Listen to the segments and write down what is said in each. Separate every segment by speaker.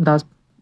Speaker 1: 10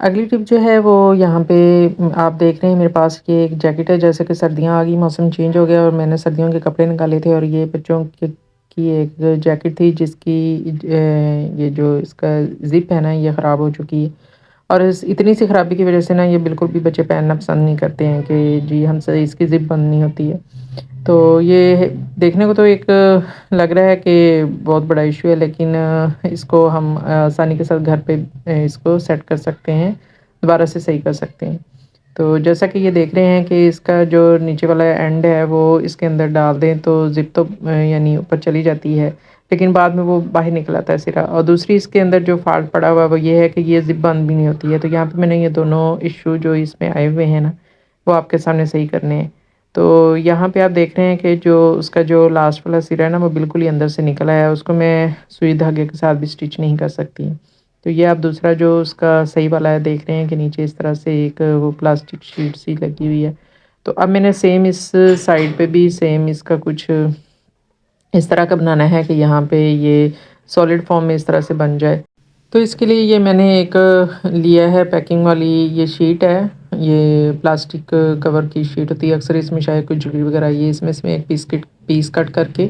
Speaker 1: اگلی ٹپ جو ہے وہ یہاں پہ آپ دیکھ رہے ہیں میرے پاس یہ ایک جیکٹ ہے، جیسے کہ سردیاں آ گئی، موسم چینج ہو گیا اور میں نے سردیوں کے کپڑے نکالے تھے، اور یہ بچوں کی ایک جیکٹ تھی جس کی یہ جو اس کا زپ ہے نا یہ خراب ہو چکی ہے، اور اتنی سی خرابی کی وجہ سے نا یہ بالکل بھی بچے پہننا پسند نہیں کرتے ہیں کہ جی ہم سے اس کی زپ بند نہیں ہوتی ہے۔ تو یہ دیکھنے کو تو ایک لگ رہا ہے کہ بہت بڑا ایشو ہے، لیکن اس کو ہم آسانی کے ساتھ گھر پہ اس کو سیٹ کر سکتے ہیں، دوبارہ سے صحیح کر سکتے ہیں۔ تو جیسا کہ یہ دیکھ رہے ہیں کہ اس کا جو نیچے والا اینڈ ہے وہ اس کے اندر ڈال دیں تو زپ تو یعنی اوپر چلی جاتی ہے، لیکن بعد میں وہ باہر نکل آتا ہے سرا، اور دوسری اس کے اندر جو فالٹ پڑا ہوا ہے وہ یہ ہے کہ یہ زپ بند بھی نہیں ہوتی ہے۔ تو یہاں پہ میں نے یہ دونوں ایشو جو اس میں آئے ہوئے ہیں نا وہ آپ کے سامنے صحیح کرنے ہیں۔ تو یہاں پہ آپ دیکھ رہے ہیں کہ جو اس کا جو لاسٹ والا سرا ہے نا وہ بالکل ہی اندر سے نکل آیا ہے، اس کو میں سوئی دھاگے کے ساتھ بھی سٹچ نہیں کر سکتی۔ تو یہ آپ دوسرا جو اس کا صحیح والا ہے دیکھ رہے ہیں کہ نیچے اس طرح سے ایک وہ پلاسٹک شیٹ سی لگی ہوئی ہے۔ تو اب میں نے سیم اس سائڈ پہ بھی سیم اس کا کچھ اس طرح کا بنانا ہے کہ یہاں پہ یہ سالڈ فارم میں اس طرح سے بن جائے۔ تو اس کے لیے یہ میں نے ایک لیا ہے پیکنگ والی یہ شیٹ ہے، یہ پلاسٹک کور کی شیٹ ہوتی ہے، اکثر اس میں شاید کوئی جھلی وغیرہ یہ اس میں ایک پیس کٹ کر کے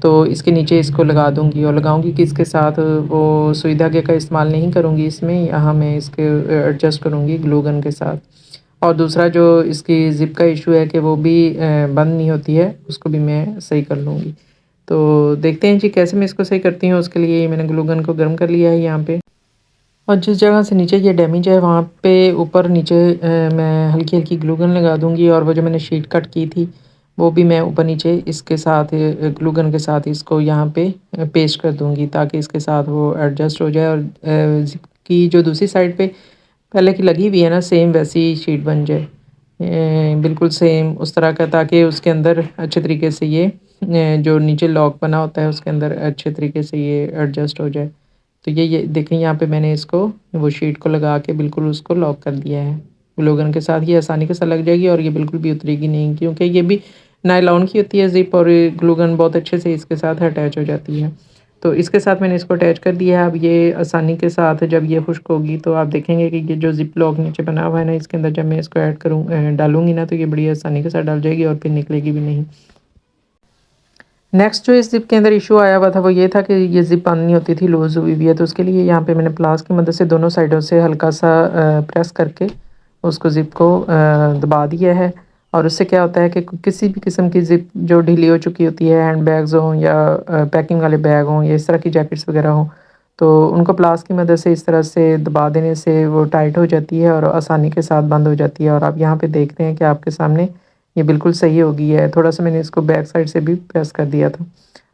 Speaker 1: تو اس کے نیچے اس کو لگا دوں گی، اور لگاؤں گی کہ اس کے ساتھ وہ سوئی دھاگے کا استعمال نہیں کروں گی، اس میں یہاں میں اس کے ایڈجسٹ کروں گی گلو گن کے ساتھ۔ اور دوسرا جو اس کی زپ کا ایشو ہے کہ وہ بھی بند نہیں ہوتی ہے، اس کو بھی میں صحیح کر لوں گی۔ تو دیکھتے ہیں جی کیسے میں اس کو صحیح کرتی ہوں۔ اس کے لیے میں نے گلو گن کو گرم کر لیا ہے یہاں پہ، اور جس جگہ سے نیچے یہ ڈیمیج ہے وہاں پہ اوپر نیچے میں ہلکی ہلکی گلو گن لگا دوں گی، اور وہ جو میں نے شیٹ کٹ کی تھی وہ بھی میں اوپر نیچے اس کے ساتھ گلو گن کے ساتھ اس کو یہاں پہ پیسٹ کر دوں گی تاکہ اس کے ساتھ وہ ایڈجسٹ ہو جائے، اور زپ کی جو دوسری سائڈ پہ پہلے کی لگی ہوئی ہے نا سیم ویسی شیٹ بن جائے، بالکل سیم اس طرح کا، تاکہ اس کے اندر اچھے طریقے سے یہ جو نیچے لاک بنا ہوتا ہے اس کے اندر اچھے طریقے سے یہ ایڈجسٹ ہو جائے۔ تو یہ دیکھیں یہاں پہ میں نے اس کو وہ شیٹ کو لگا کے بالکل اس کو لاک کر دیا ہے گلو گن کے ساتھ، یہ آسانی کے ساتھ لگ جائے گی اور یہ بالکل بھی اترے گی نہیں، کیونکہ یہ بھی نائلون کی ہوتی ہے زپ، اور گلو گن بہت اچھے سے اس کے ساتھ اٹیچ ہو جاتی ہے۔ تو اس کے ساتھ میں نے اس کو اٹیچ کر دیا ہے۔ اب یہ آسانی کے ساتھ جب یہ خشک ہوگی تو آپ دیکھیں گے کہ یہ جو زپ لاک نیچے بنا ہوا ہے نا اس کے اندر جب میں اس کو ڈالوں گی نا تو یہ بڑی آسانی کے ساتھ ڈال جائے گی اور پھر نکلے گی بھی نہیں۔ نیکسٹ جو اس زپ کے اندر ایشو آیا ہوا تھا وہ یہ تھا کہ یہ زپ بند نہیں ہوتی تھی، لوز ہوئی بھی ہے، تو اس کے لیے یہاں پہ میں نے پلاس کی مدد سے دونوں سائڈوں سے ہلکا سا پریس کر کے اس کو زپ کو دبا دیا ہے، اور اس سے کیا ہوتا ہے کہ کسی بھی قسم کی زپ جو ڈھیلی ہو چکی ہوتی ہے، ہینڈ بیگز ہوں یا پیکنگ والے بیگ ہوں یا اس طرح کی جیکٹس وغیرہ ہوں، تو ان کو پلاس کی مدد سے اس طرح سے دبا دینے سے وہ ٹائٹ ہو جاتی ہے اور آسانی کے ساتھ بند ہو جاتی ہے۔ اور آپ یہاں پہ دیکھتے ہیں کہ آپ کے سامنے یہ بالکل صحیح ہو گئی ہے، تھوڑا سا میں نے اس کو بیک سائڈ سے بھی پریس کر دیا تھا۔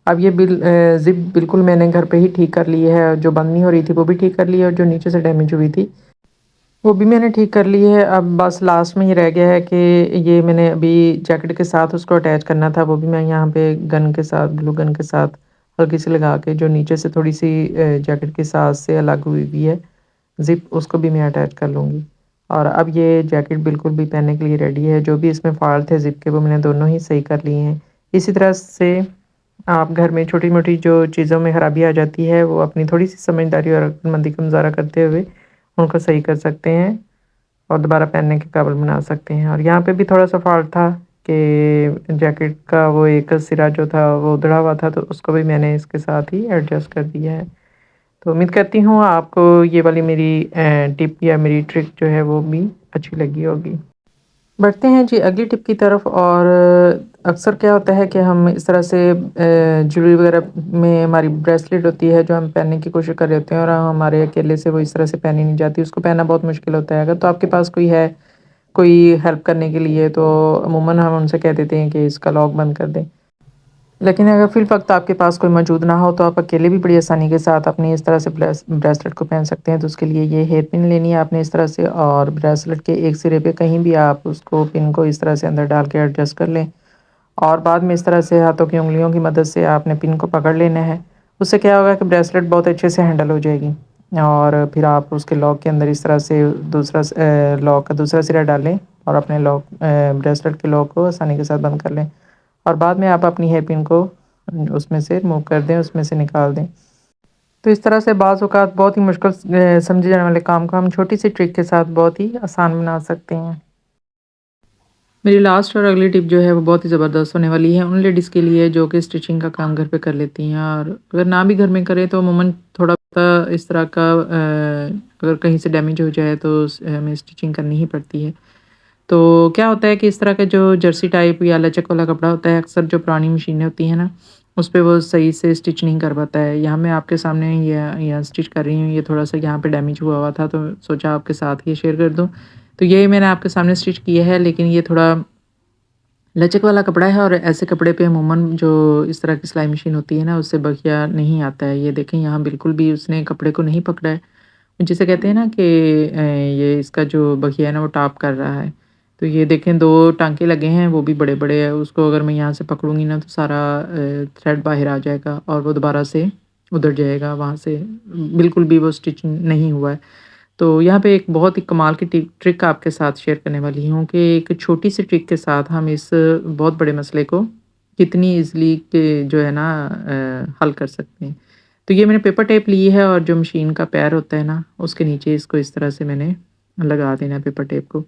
Speaker 1: اب یہ زپ بالکل میں نے گھر پہ ہی ٹھیک کر لی ہے، جو بند نہیں ہو رہی تھی وہ بھی ٹھیک کر لی ہے، اور جو نیچے سے ڈیمیج ہوئی تھی وہ بھی میں نے ٹھیک کر لی ہے۔ اب بس لاسٹ میں یہ رہ گیا ہے کہ یہ میں نے ابھی جیکٹ کے ساتھ اس کو اٹیچ کرنا تھا، وہ بھی میں یہاں پہ گن کے ساتھ گلو گن کے ساتھ ہلکی سے لگا کے جو نیچے سے تھوڑی سی جیکٹ کے ساتھ سے الگ ہوئی ہوئی ہے زپ، اس کو بھی میں اٹیچ کر لوں گی۔ اور اب یہ جیکٹ بالکل بھی پہننے کے لیے ریڈی ہے، جو بھی اس میں فالٹ تھے زپ کے وہ میں نے دونوں ہی صحیح کر لیے ہیں۔ اسی طرح سے آپ گھر میں چھوٹی موٹی جو چیزوں میں خرابی آ جاتی ہے وہ اپنی تھوڑی سی سمجھداری اور عقلمندی کا مظاہرہ کرتے ہوئے ان کو صحیح کر سکتے ہیں اور دوبارہ پہننے کے قابل بنا سکتے ہیں۔ اور یہاں پہ بھی تھوڑا سا فالٹ تھا کہ جیکٹ کا وہ ایک سرا جو تھا وہ ادھڑا ہوا تھا، تو اس کو بھی میں نے اس کے ساتھ ہی ایڈجسٹ کر دیا ہے۔ تو امید کرتی ہوں آپ کو یہ والی میری ٹپ یا میری ٹرک جو ہے وہ بھی اچھی لگی ہوگی۔ بڑھتے ہیں جی اگلی ٹپ کی طرف، اور اکثر کیا ہوتا ہے کہ ہم اس طرح سے جویلری وغیرہ میں ہماری بریسلیٹ ہوتی ہے جو ہم پہننے کی کوشش کر رہے ہوتے ہیں اور ہمارے اکیلے سے وہ اس طرح سے پہنی نہیں جاتی، اس کو پہننا بہت مشکل ہوتا ہے۔ اگر تو آپ کے پاس کوئی ہے کوئی ہیلپ کرنے کے لیے تو عموماً ہم ان سے کہہ دیتے ہیں کہ اس کا لاک بند کر دیں، لیکن اگر فی الوقت آپ کے پاس کوئی موجود نہ ہو تو آپ اکیلے بھی بڑی آسانی کے ساتھ اپنی اس طرح سے بریسلیٹ کو پہن سکتے ہیں۔ تو اس کے لیے یہ ہیئر پن لینی ہے آپ نے اس طرح سے، اور بریسلیٹ کے ایک سرے پہ کہیں بھی آپ اس کو پن کو اس طرح سے اندر ڈال کے ایڈجسٹ کر لیں، اور بعد میں اس طرح سے ہاتھوں کی انگلیوں کی مدد سے آپ نے پن کو پکڑ لینا ہے۔ اس سے کیا ہوگا کہ بریسلیٹ بہت اچھے سے ہینڈل ہو جائے گی، اور پھر آپ اس کے لاک کے اندر اس طرح سے دوسرا لاک کا دوسرا سرا ڈالیں اور اپنے لاک بریسلیٹ کے لاک کو آسانی کے ساتھ بند کر لیں، اور بعد میں آپ اپنی ہیئر پن کو اس میں سے ریموو کر دیں، اس میں سے نکال دیں۔ تو اس طرح سے بعض اوقات بہت ہی مشکل سمجھے جانے والے کام کو ہم چھوٹی سی ٹرک کے ساتھ بہت ہی آسان بنا سکتے ہیں۔ میری لاسٹ اور اگلی ٹپ جو ہے وہ بہت ہی زبردست ہونے والی ہے ان لیڈیز کے لیے جو کہ اسٹچنگ کا کام گھر پہ کر لیتی ہیں، اور اگر نہ بھی گھر میں کریں تو عموماً تھوڑا بہت اس طرح کا اگر کہیں سے ڈیمیج ہو جائے تو ہمیں اسٹچنگ کرنی ہی پڑتی ہے۔ تو کیا ہوتا ہے کہ اس طرح کا جو جرسی ٹائپ یا لچک والا کپڑا ہوتا ہے، اکثر جو پرانی مشینیں ہوتی ہیں نا، اس پہ وہ صحیح سے اسٹچ نہیں کر پاتا ہے۔ یہاں میں آپ کے سامنے یہ اسٹچ کر رہی ہوں، یہ تھوڑا سا یہاں پہ ڈیمیج ہوا تھا تو سوچا آپ کے ساتھ یہ شیئر کر دوں۔ تو یہ میں نے آپ کے سامنے اسٹچ کیا ہے، لیکن یہ تھوڑا لچک والا کپڑا ہے، اور ایسے کپڑے پہ عموماً جو اس طرح کی سلائی مشین ہوتی ہے نا، اس سے بخیا نہیں آتا ہے۔ یہ دیکھیں یہاں بالکل بھی اس نے کپڑے کو نہیں پکڑا ہے، جسے کہتے ہیں نا کہ یہ اس کا جو بخیا ہے نا وہ ٹاپ کر رہا ہے۔ تو یہ دیکھیں 2 ٹانکے لگے ہیں، وہ بھی بڑے بڑے ہیں، اس کو اگر میں یہاں سے پکڑوں گی نا تو سارا تھریڈ باہر آ جائے گا اور وہ دوبارہ سے ادھر جائے گا، وہاں سے بالکل بھی وہ اسٹچ نہیں ہوا ہے۔ تو یہاں پہ ایک بہت ہی کمال کی ٹرک آپ کے ساتھ شیئر کرنے والی ہوں کہ ایک چھوٹی سی ٹرک کے ساتھ ہم اس بہت بڑے مسئلے کو کتنی ایزلی جو ہے نا حل کر سکتے ہیں۔ تو یہ میں نے پیپر ٹیپ لی ہے، اور جو مشین کا پیر ہوتا ہے نا اس کے نیچے اس کو اس طرح سے میں نے لگا دینا ہے پیپر ٹیپ کو۔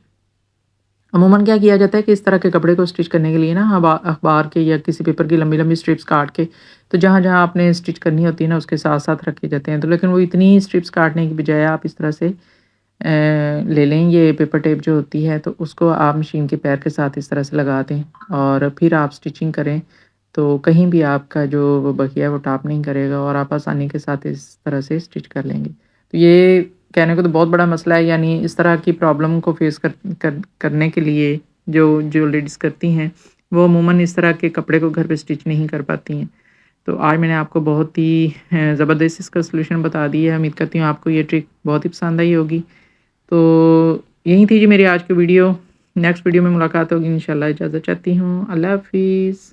Speaker 1: عموماً کیا کیا جاتا ہے کہ اس طرح کے کپڑے کو اسٹچ کرنے کے لیے نا اخبار کے یا کسی پیپر کی لمبی لمبی اسٹرپس کاٹ کے تو جہاں جہاں آپ نے اسٹچ کرنی ہوتی ہے نا اس کے ساتھ ساتھ رکھے جاتے ہیں، تو لیکن وہ اتنی اسٹرپس کاٹنے کی بجائے آپ اس طرح سے لے لیں یہ پیپر ٹیپ جو ہوتی ہے، تو اس کو آپ مشین کے پیر کے ساتھ اس طرح سے لگا دیں اور پھر آپ اسٹچنگ کریں، تو کہیں بھی آپ کا جو وہ بخیا ہے وہ ٹاپ نہیں کرے گا اور آپ آسانی کے ساتھ اس طرح سے اسٹچ کر لیں گے۔ تو یہ کہنے کو تو بہت بڑا مسئلہ ہے، یعنی اس طرح کی پرابلم کو فیس کرنے کے لیے جو لیڈیز کرتی ہیں وہ عموماً اس طرح کے کپڑے کو گھر پہ اسٹچ نہیں کر پاتی ہیں۔ تو آج میں نے آپ کو بہت ہی زبردست اس کا سلوشن بتا دی ہے۔ امید کرتی ہوں آپ کو یہ ٹرک بہت ہی پسند آئی ہوگی۔ تو یہی تھی جی میری آج کی ویڈیو۔ نیکسٹ ویڈیو میں ملاقات ہوگی انشاءاللہ، اجازت چاہتی ہوں۔ اللہ حافظ۔